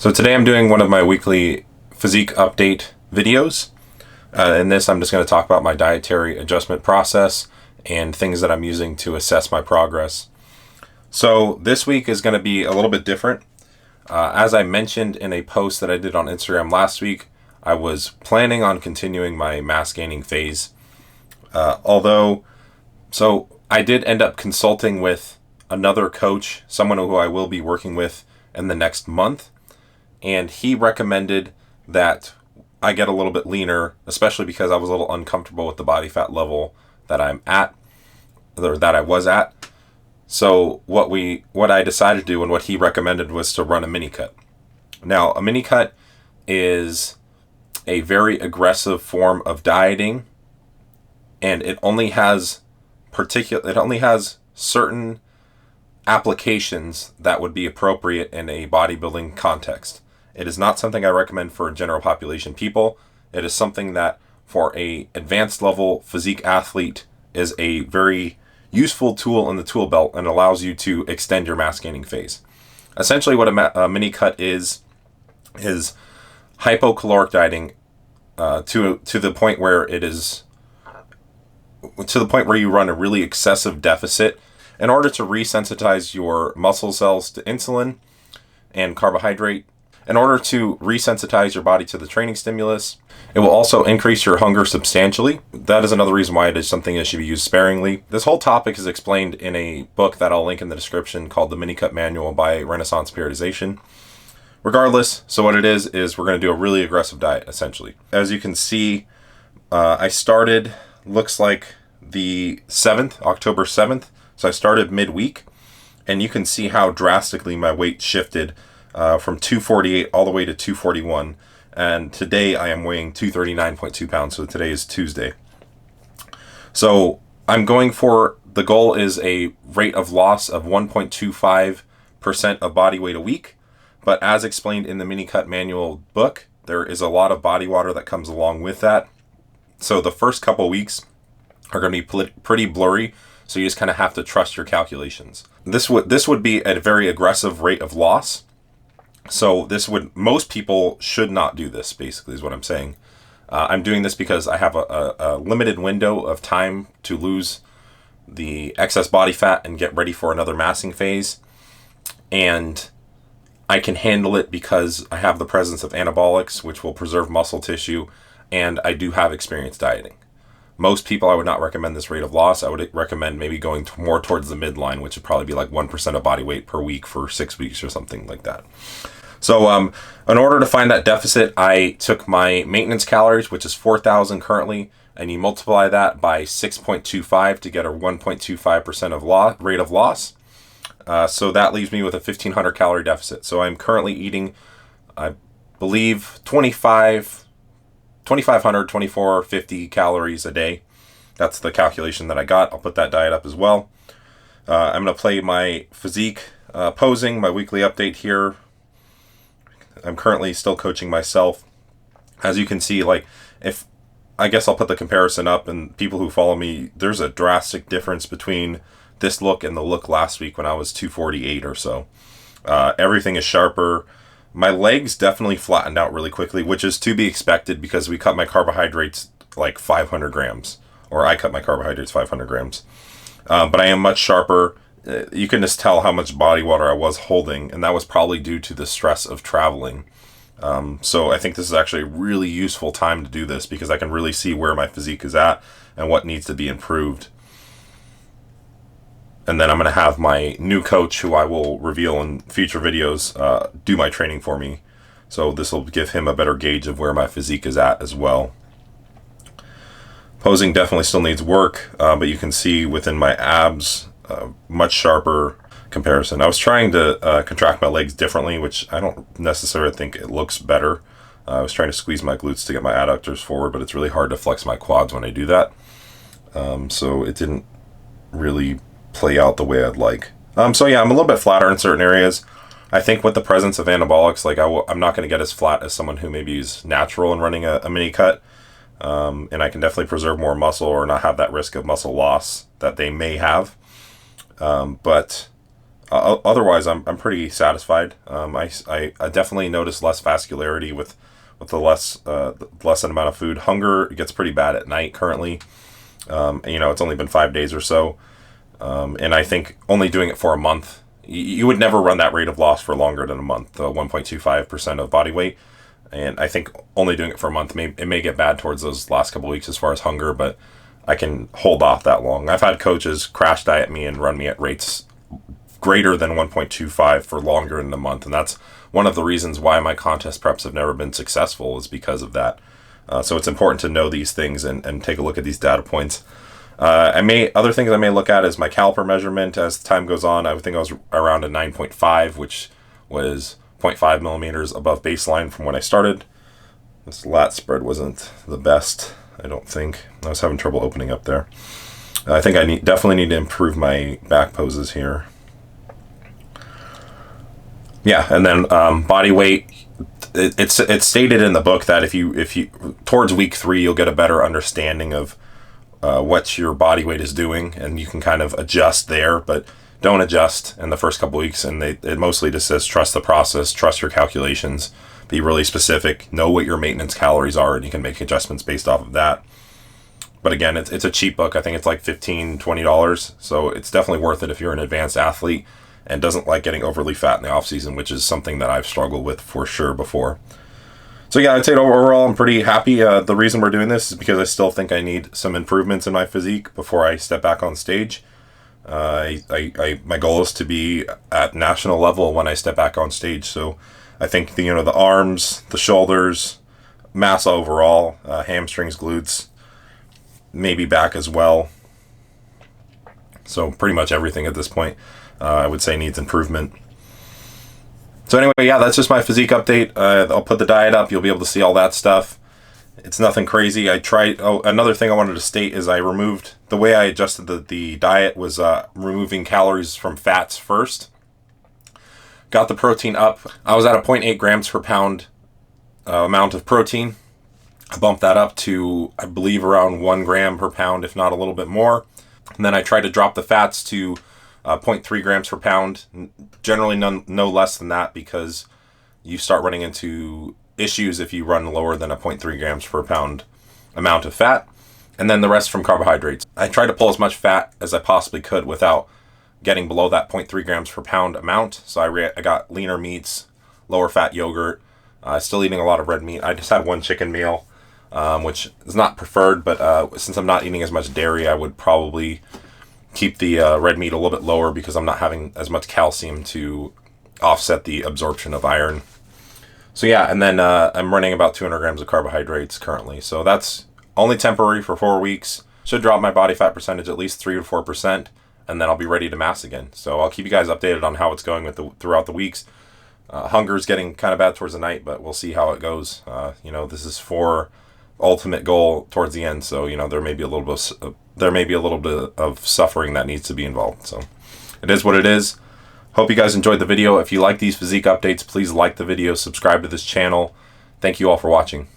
So today I'm doing one of my weekly physique update videos. In this I'm just going to talk about my dietary adjustment process and things that I'm using to assess my progress. So this week is going to be a little bit different. As I mentioned in a post that I did on Instagram last week, I was planning on continuing my mass gaining phase. So I did end up consulting with another coach, someone who I will be working with in the next month. And he recommended that I get a little bit leaner, especially because I was a little uncomfortable with the body fat level that I'm at, or that I was at. So what I decided to do and what he recommended was to run a Minicut. Now, a Minicut is a very aggressive form of dieting, and it only has certain applications that would be appropriate in a bodybuilding context. It is not something I recommend for general population people. It is something that for a advanced level physique athlete is a very useful tool in the tool belt and allows you to extend your mass gaining phase. Essentially what a mini cut is hypocaloric dieting to the point where you run a really excessive deficit in order to resensitize your muscle cells to insulin and carbohydrate. In order to resensitize your body to the training stimulus, it will also increase your hunger substantially. That is another reason why it is something that should be used sparingly. This whole topic is explained in a book that I'll link in the description called The Minicut Manual by Renaissance Periodization. Regardless, so what it is we're going to do a really aggressive diet, essentially. As you can see, I started, looks like the 7th, October 7th. So I started midweek, and you can see how drastically my weight shifted from 248 all the way to 241, and today I am weighing 239.2 pounds, so today is Tuesday. So I'm going for, the goal is a rate of loss of 1.25% of body weight a week, but as explained in the Minicut Manual book, there is a lot of body water that comes along with that. So the first couple weeks are going to be pretty blurry, so you just kind of have to trust your calculations. This would be at a very aggressive rate of loss. So most people should not do this, basically, is what I'm saying. I'm doing this because I have a limited window of time to lose the excess body fat and get ready for another massing phase. And I can handle it because I have the presence of anabolics, which will preserve muscle tissue, and I do have experience dieting. Most people, I would not recommend this rate of loss. I would recommend maybe going more towards the midline, which would probably be like 1% of body weight per week for 6 weeks or something like that. So in order to find that deficit, I took my maintenance calories, which is 4,000 currently, and you multiply that by 6.25 to get a 1.25% of rate of loss. So that leaves me with a 1,500 calorie deficit. So I'm currently eating, I believe, 2,450 calories a day. That's the calculation that I got. I'll put that diet up as well. I'm going to play my physique posing, my weekly update here. I'm currently still coaching myself. As you can see, I guess I'll put the comparison up, and people who follow me, there's a drastic difference between this look and the look last week when I was 248 or so. Everything is sharper. My legs definitely flattened out really quickly, which is to be expected because we cut my carbohydrates like 500 grams, or I cut my carbohydrates 500 grams. But I am much sharper. You can just tell how much body water I was holding, and that was probably due to the stress of traveling. So I think this is actually a really useful time to do this because I can really see where my physique is at and what needs to be improved. And then I'm going to have my new coach, who I will reveal in future videos, do my training for me. So this will give him a better gauge of where my physique is at as well. Posing definitely still needs work, but you can see within my abs, much sharper comparison. I was trying to contract my legs differently, which I don't necessarily think it looks better. I was trying to squeeze my glutes to get my adductors forward, but it's really hard to flex my quads when I do that. So it didn't really play out the way I'd like. So yeah, I'm a little bit flatter in certain areas. I think with the presence of anabolics, I'm not going to get as flat as someone who maybe is natural in running a mini cut. And I can definitely preserve more muscle or not have that risk of muscle loss that they may have. But Otherwise, I'm pretty satisfied. I definitely notice less vascularity with the less amount of food. Hunger gets pretty bad at night currently. It's only been 5 days or so, and I think only doing it for a month. You would never run that rate of loss for longer than a month, 1.25% of body weight. And I think only doing it for a month, it may get bad towards those last couple of weeks as far as hunger, but I can hold off that long. I've had coaches crash diet me and run me at rates greater than 1.25 for longer than a month. And that's one of the reasons why my contest preps have never been successful, is because of that. So it's important to know these things and take a look at these data points. Other things I may look at is my caliper measurement as time goes on. I think I was around a 9.5, which was 0.5 millimeters above baseline from when I started. This lat spread wasn't the best, I don't think. I was having trouble opening up there. I think I definitely need to improve my back poses here. Yeah, and then body weight. It's stated in the book that if you towards week 3 you'll get a better understanding of what your body weight is doing, and you can kind of adjust there, but don't adjust in the first couple weeks. And it mostly just says trust the process, trust your calculations, be really specific, know what your maintenance calories are, and you can make adjustments based off of that. But again, it's a cheap book. I think it's like $15-$20, so it's definitely worth it if you're an advanced athlete and doesn't like getting overly fat in the off season, which is something that I've struggled with for sure before. So yeah, I'd say overall I'm pretty happy. The reason we're doing this is because I still think I need some improvements in my physique before I step back on stage. My goal is to be at national level when I step back on stage. So I think the arms, the shoulders, mass overall, hamstrings, glutes, maybe back as well. So pretty much everything at this point, I would say, needs improvement. So anyway, yeah, that's just my physique update. I'll put the diet up. You'll be able to see all that stuff. It's nothing crazy. Another thing I wanted to state is the way I adjusted the diet was removing calories from fats first. Got the protein up. I was at a 0.8 grams per pound amount of protein. I bumped that up to, I believe, around 1 gram per pound, if not a little bit more. And then I tried to drop the fats to 0.3 grams per pound. Generally no less than that, because you start running into issues if you run lower than a 0.3 grams per pound amount of fat. And then the rest from carbohydrates. I tried to pull as much fat as I possibly could without getting below that 0.3 grams per pound amount. So I got leaner meats, lower fat yogurt, still eating a lot of red meat. I just had one chicken meal, which is not preferred, but since I'm not eating as much dairy, I would probably keep the red meat a little bit lower, because I'm not having as much calcium to offset the absorption of iron. So yeah, and then I'm running about 200 grams of carbohydrates currently. So that's only temporary for 4 weeks. Should drop my body fat percentage at least 3 to 4%, and then I'll be ready to mass again. So I'll keep you guys updated on how it's going throughout the weeks. Hunger's getting kind of bad towards the night, but we'll see how it goes. This is for ultimate goal towards the end, so there may be a little bit of suffering that needs to be involved. So it is what it is. Hope you guys enjoyed the video. If you like these physique updates, please like the video, subscribe to this channel. Thank you all for watching.